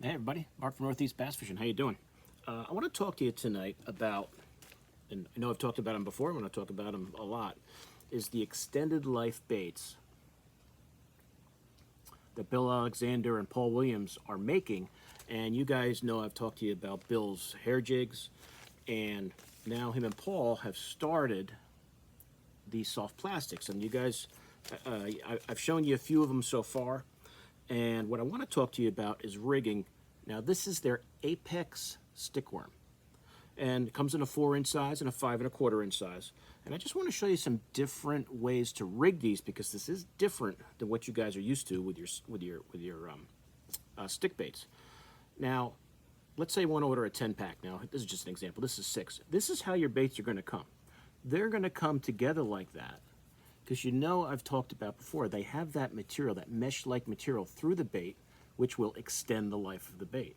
Hey everybody, Mark from Northeast Bass Fishing. How you doing? I want to talk to you tonight about, and I know I've talked about them before, I'm going to talk about them a lot, is the extended life baits that Bill Alexander and Paul Williams are making. And you guys know I've talked to you about Bill's hair jigs, and now him and Paul have started these soft plastics. And you guys, I've shown you a few of them so far. And what I want to talk to you about is rigging. Now this is their Apex Stickworm. And it comes in a 4-inch size and a 5 1/4 inch size. And I just want to show you some different ways to rig these, because this is different than what you guys are used to with your stick baits. Now, let's say you want to order a 10-pack. Now, this is just an example. This is 6. This is how your baits are going to come. They're going to come together like that, because you know I've talked about before, they have that material, that mesh-like material through the bait, which will extend the life of the bait.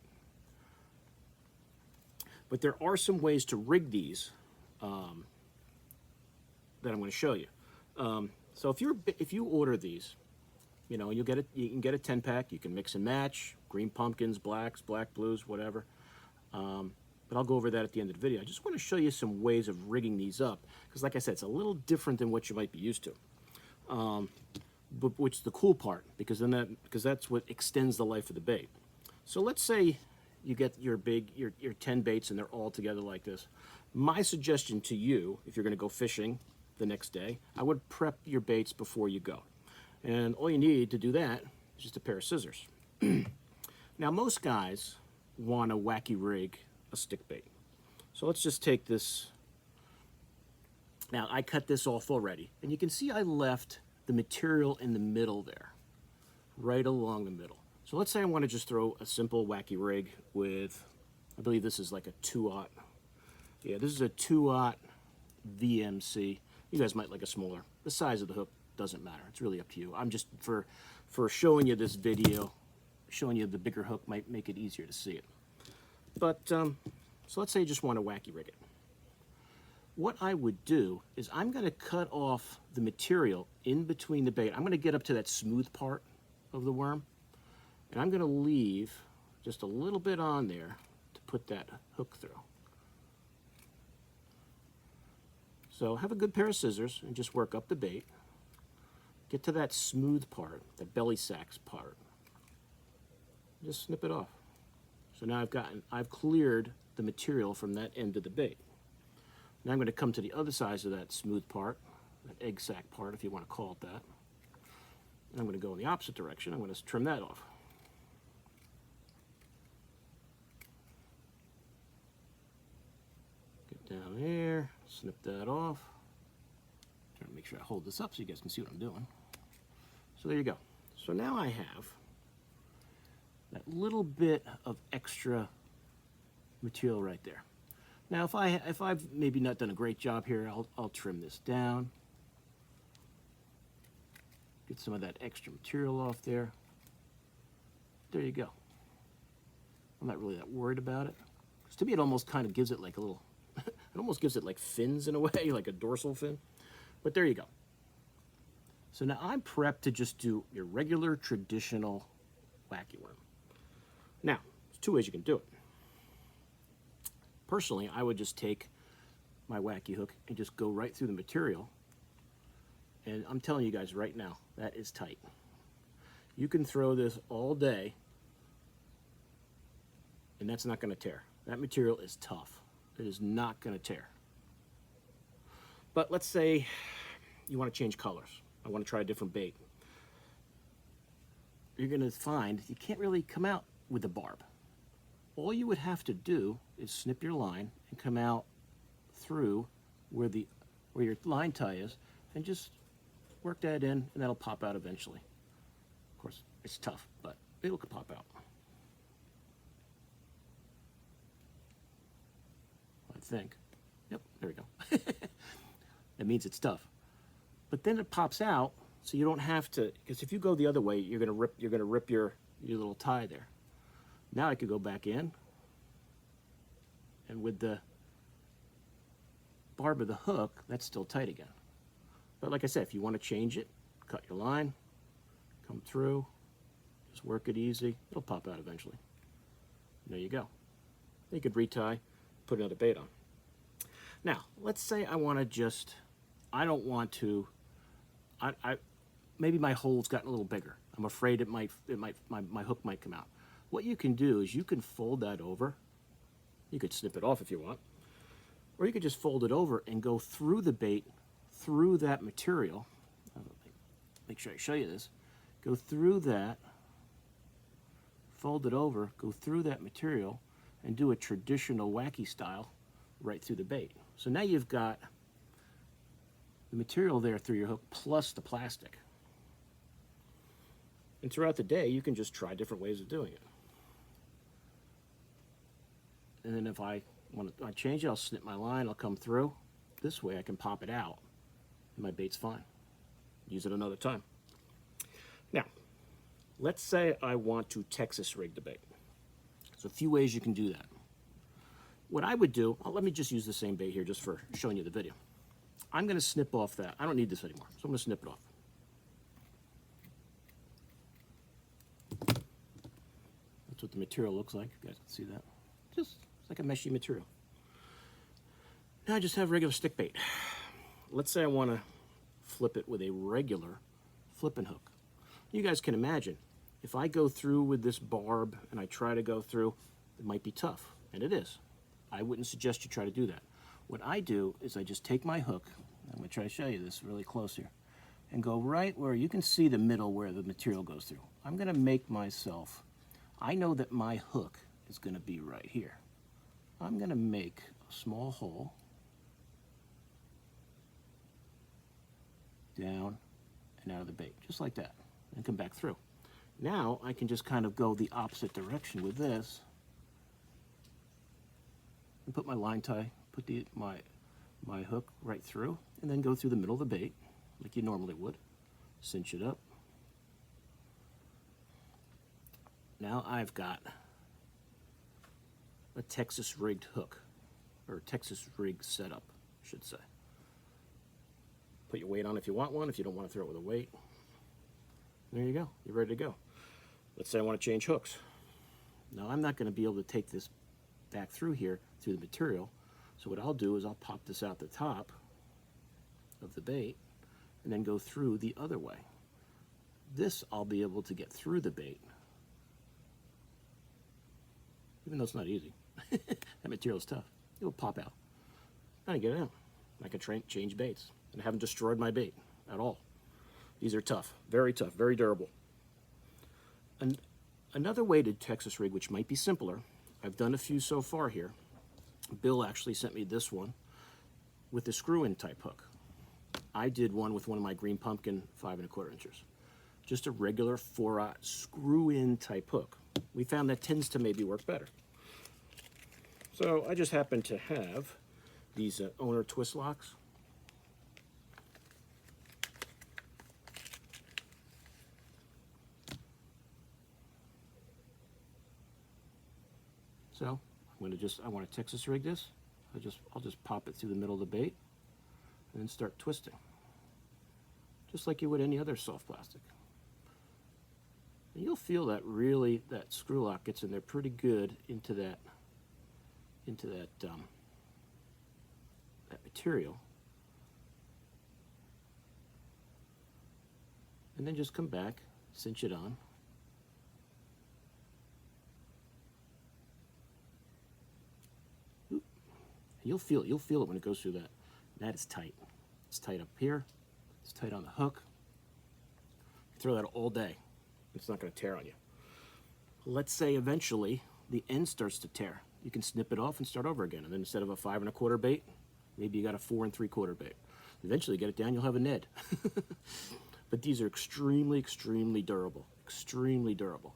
But there are some ways to rig these that I'm going to show you. So if you order these, you know, you can get a 10-pack. You can mix and match green pumpkins, blacks, black blues, whatever. But I'll go over that at the end of the video. I just want to show you some ways of rigging these up, because like I said, it's a little different than what you might be used to. But which is the cool part, because that's what extends the life of the bait. So let's say you get your 10 baits and they're all together like this. My suggestion to you, if you're going to go fishing the next day, I would prep your baits before you go. And all you need to do that is just a pair of scissors. Now most guys want to wacky rig a stick bait. So let's just take this. Now I cut this off already, and you can see I left the material in the middle there, right along the middle. So let's say I want to just throw a simple wacky rig with, I believe this is like a 2-aught. Yeah, this is a 2-aught VMC. You guys might like a smaller. The size of the hook doesn't matter. It's really up to you. I'm just, for showing you this video, showing you the bigger hook might make it easier to see it. But, so let's say you just want to wacky rig it. What I would do is I'm going to cut off the material in between the bait. I'm going to get up to that smooth part of the worm, and I'm going to leave just a little bit on there to put that hook through. So have a good pair of scissors and just work up the bait. Get to that smooth part, the belly sacks part. Just snip it off. So now I've cleared the material from that end of the bait. Now I'm going to come to the other side of that smooth part, that egg sac part, if you want to call it that. And I'm going to go in the opposite direction. I'm going to trim that off. Get down here, snip that off. Trying to make sure I hold this up so you guys can see what I'm doing. So there you go. So now I have that little bit of extra material right there. Now if I've maybe not done a great job here, I'll trim this down. Get some of that extra material off there. There you go. I'm not really that worried about it, because to me it almost kind of gives it like a little, it almost gives it like fins in a way, like a dorsal fin. But there you go. So now I'm prepped to just do your regular traditional wacky worm. Now, there's 2 ways you can do it. Personally, I would just take my wacky hook and just go right through the material. And I'm telling you guys right now, that is tight. You can throw this all day, and that's not going to tear. That material is tough. It is not going to tear. But let's say you want to change colors. I want to try a different bait. You're going to find you can't really come out with the barb. All you would have to do is snip your line and come out through where your line tie is, and just work that in, and that'll pop out eventually. Of course, it's tough, but it'll pop out. I think. Yep, there we go. That means it's tough. But then it pops out, so you don't have to, because if you go the other way, you're gonna rip your little tie there. Now I could go back in, and with the barb of the hook, that's still tight again. But like I said, if you want to change it, cut your line, come through, just work it easy. It'll pop out eventually. There you go. You could retie, put another bait on. Now, let's say I want to just, I don't want to, maybe my hole's gotten a little bigger. I'm afraid my hook might come out. What you can do is you can fold that over. You could snip it off if you want. Or you could just fold it over and go through the bait, through that material. Make sure I show you this. Go through that, fold it over, go through that material, and do a traditional wacky style right through the bait. So now you've got the material there through your hook plus the plastic. And throughout the day, you can just try different ways of doing it. And then if I want to change it, I'll snip my line, I'll come through. This way I can pop it out, and my bait's fine. Use it another time. Now, let's say I want to Texas rig the bait. There's a few ways you can do that. What I would do, let me just use the same bait here just for showing you the video. I'm going to snip off that. I don't need this anymore, so I'm going to snip it off. That's what the material looks like. You guys can see that. Just it's like a meshy material. Now I just have regular stick bait. Let's say I want to flip it with a regular flipping hook. You guys can imagine, if I go through with this barb and I try to go through, it might be tough, and it is. I wouldn't suggest you try to do that. What I do is I just take my hook, I'm going to try to show you this really close here, and go right where you can see the middle where the material goes through. I'm going to make myself, I know that my hook is going to be right here. I'm going to make a small hole down and out of the bait, just like that, and come back through. Now I can just kind of go the opposite direction with this and put my line tie, put my hook right through, and then go through the middle of the bait like you normally would. Cinch it up. Now I've got a Texas rigged hook, or Texas rig setup, I should say. Put your weight on if you want one, if you don't want to throw it with a weight. There you go, you're ready to go. Let's say I want to change hooks. Now I'm not going to be able to take this back through here, through the material, so what I'll do is I'll pop this out the top of the bait and then go through the other way. This I'll be able to get through the bait, even though it's not easy. That material is tough. It will pop out. I can get it out. I can change baits, and I haven't destroyed my bait at all. These are tough, very durable. And another way to Texas rig, which might be simpler, I've done a few so far here. Bill actually sent me this one with the screw-in type hook. I did one with one of my green pumpkin 5 1/4 inches. Just a regular 4/0 screw-in type hook. We found that tends to maybe work better. So I just happen to have these owner twist locks. So I want to Texas rig this. I'll just pop it through the middle of the bait and then start twisting, just like you would any other soft plastic. And you'll feel that really that screw lock gets in there pretty good into that material, and then just come back, cinch it on. You'll feel it when it goes through that. That is tight. It's tight up here. It's tight on the hook. You throw that all day, it's not going to tear on you. Let's say eventually the end starts to tear. You can snip it off and start over again. And then instead of a 5 1/4 bait, maybe you got a 4 3/4 bait. Eventually, get it down, you'll have a Ned. But these are extremely durable. Extremely durable.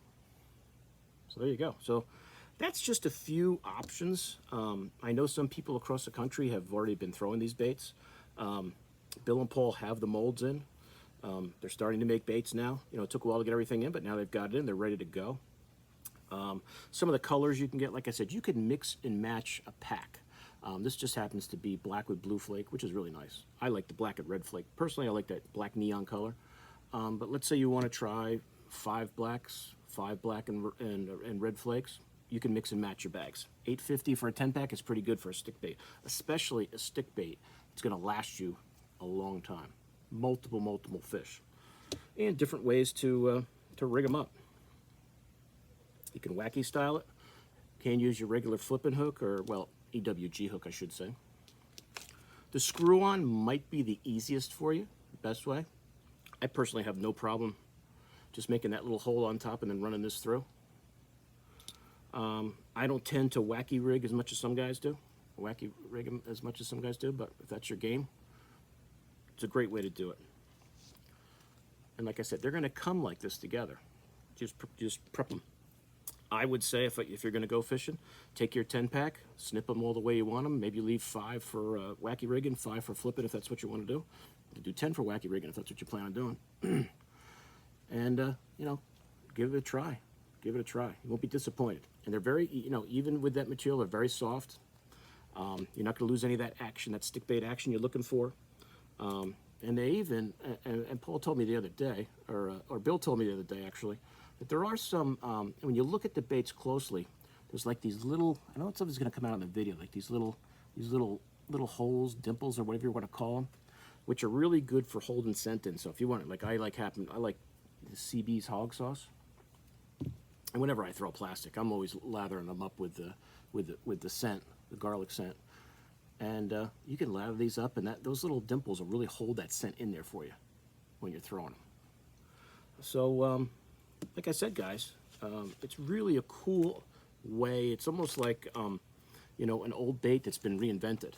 So there you go. So that's just a few options. I know some people across the country have already been throwing these baits. Bill and Paul have the molds in. They're starting to make baits now. You know, it took a while to get everything in, but now they've got it in. They're ready to go. Some of the colors you can get, like I said, you can mix and match a pack. This just happens to be black with blue flake, which is really nice. I like the black and red flake. Personally, I like that black neon color. But let's say you want to try 5 blacks, 5 black and red flakes. you can mix and match your bags. $8.50 for a 10-pack is pretty good for a stick bait, especially a stick bait. It's going to last you a long time. Multiple fish, and different ways to rig them up. You can wacky style it. You can use your regular flipping hook, or well, EWG hook, I should say. The screw-on might be the easiest for you, best way. I personally have no problem just making that little hole on top and then running this through. I don't tend to wacky rig as much as some guys do. Wacky rig as much as some guys do, but if that's your game, it's a great way to do it. And like I said, they're going to come like this together. Just prep them. I would say if you're going to go fishing, take your 10-pack, snip them all the way you want them. Maybe leave 5 for wacky rigging, 5 for flipping if that's what you want to do. You do 10 for wacky rigging if that's what you plan on doing. And, you know, give it a try. Give it a try. You won't be disappointed. And they're very, you know, even with that material, they're very soft. You're not going to lose any of that action, that stick bait action you're looking for. And they even, and Paul told me the other day, or Bill told me the other day actually, that there are some, when you look at the baits closely, there's like these little, I know something's going to come out in the video, like these little holes, dimples, or whatever you want to call them, which are really good for holding scent in. So if you want it, like I like the CB's hog sauce. And whenever I throw plastic, I'm always lathering them up with the scent, the garlic scent. And you can lather these up, and those little dimples will really hold that scent in there for you when you're throwing them. So, like I said, guys, it's really a cool way. It's almost like, you know, an old bait that's been reinvented.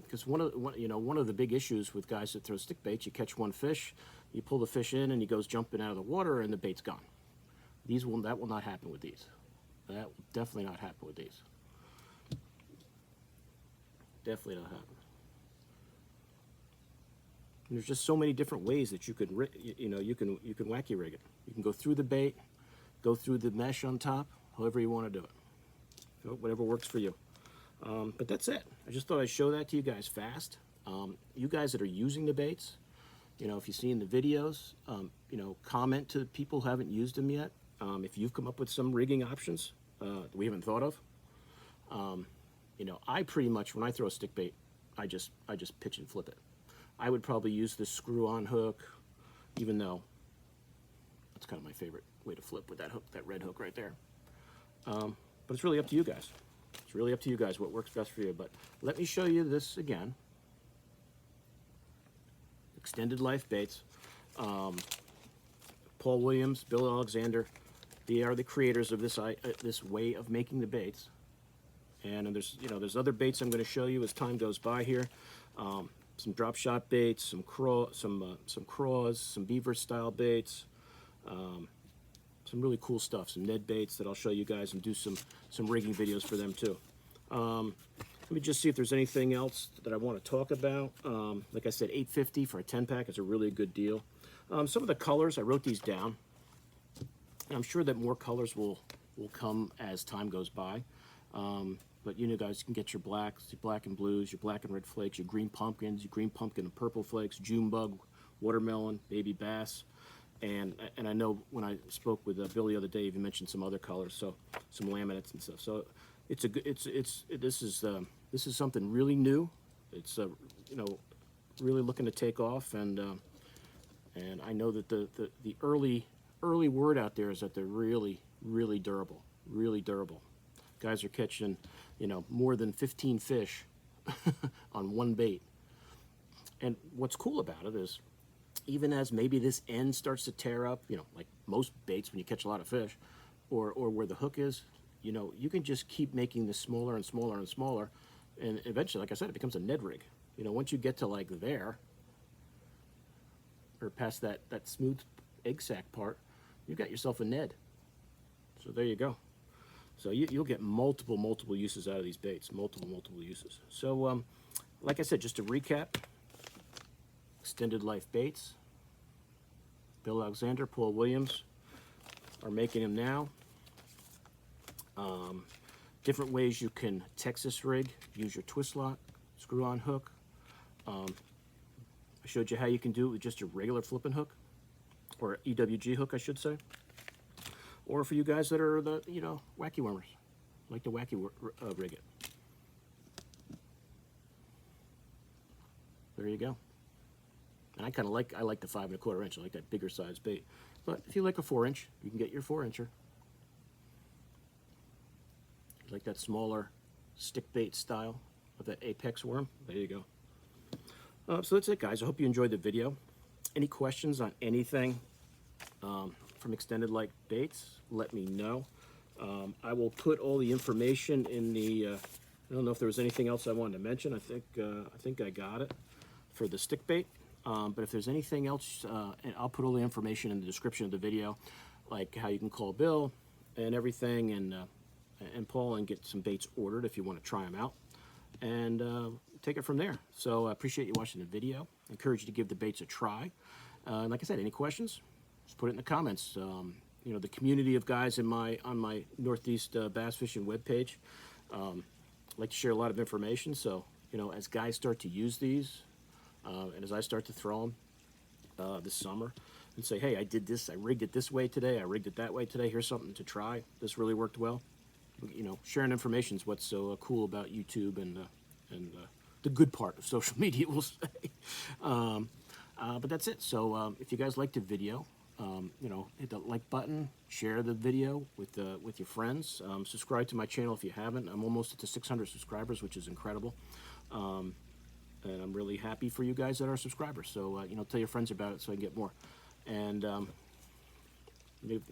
Because one of the big issues with guys that throw stick baits, you catch one fish, you pull the fish in, and he goes jumping out of the water, and the bait's gone. That will not happen with these. That will definitely not happen with these. Definitely not happen. And there's just so many different ways that you can, you can wacky rig it. You can go through the bait, go through the mesh on top, however you want to do it. Whatever works for you. But that's it. I just thought I'd show that to you guys fast. You guys that are using the baits, you know, if you've seen the videos, you know, comment to people who haven't used them yet. If you've come up with some rigging options that we haven't thought of. You know, I pretty much, when I throw a stick bait, I just pitch and flip it. I would probably use this screw-on hook, even though that's kind of my favorite way to flip with that hook, that red hook right there. But it's really up to you guys. It's really up to you guys what works best for you. But let me show you this again. Extended life baits. Paul Williams, Bill Alexander, they are the creators of this way of making the baits. And there's other baits I'm going to show you as time goes by here. Some drop shot baits, some craws, some beaver style baits, some really cool stuff, some Ned baits that I'll show you guys and do some rigging videos for them too. Let me just see if there's anything else that I want to talk about. Like I said, $8.50 for a 10-pack is a really good deal. Some of the colors, I wrote these down. And I'm sure that more colors will come as time goes by. But you know, guys, you can get your blacks, your black and blues, your black and red flakes, your green pumpkins, your green pumpkin and purple flakes, June bug, watermelon, baby bass, and I know when I spoke with Bill the other day, he mentioned some other colors, so some laminates and stuff. So this is something really new. It's you know, really looking to take off, and I know that the early word out there is that they're really durable, really durable. Guys are catching, you know, more than 15 fish on one bait. And what's cool about it is, even as maybe this end starts to tear up, you know, like most baits when you catch a lot of fish, or where the hook is, you know, you can just keep making this smaller and smaller and smaller, and eventually, like I said, it becomes a Ned rig. You know, once you get to like there, or past that smooth egg sac part, you got yourself a Ned. So there you go. So you'll get multiple uses out of these baits, multiple uses. So like I said, just to recap, extended life baits. Bill Alexander, Paul Williams are making them now. Different ways you can Texas rig, use your twist lock, screw-on hook. I showed you how you can do it with just your regular flipping hook, or EWG hook, I should say. or for you guys that are the, you know, wacky wormers, like to wacky rig it. There you go. And I like the 5 1/4 inch. I like that bigger size bait. But if you like a 4-inch, you can get your 4-incher. Like that smaller stick bait style of that apex worm. There you go. So that's it, guys. I hope you enjoyed the video. Any questions on anything from Xstended like baits, let me know. I will put all the information in the, I don't know if there was anything else I wanted to mention. I think I got it for the stick bait. But if there's anything else, I'll put all the information in the description of the video, like how you can call Bill and everything, and Paul, and get some baits ordered if you want to try them out, and take it from there. So I appreciate you watching the video. I encourage you to give the baits a try. And like I said, any questions, just put it in the comments. You know, the community of guys on my Northeast Bass Fishing webpage like to share a lot of information. So, you know, as guys start to use these, and as I start to throw them this summer and say, hey, I did this, I rigged it this way today, I rigged it that way today, here's something to try, this really worked well. You know, sharing information is what's so cool about YouTube and the good part of social media, we'll say. But that's it. So if you guys liked the video, you know, hit the like button, share the video with your friends, subscribe to my channel if you haven't. I'm almost at 600 subscribers, which is incredible. And I'm really happy for you guys that are subscribers. So, you know, tell your friends about it so I can get more. And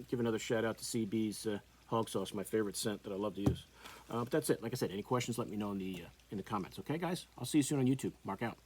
give another shout out to CB's hog sauce, my favorite scent that I love to use. But that's it. Like I said, any questions, let me know in the comments. Okay, guys? I'll see you soon on YouTube. Mark out.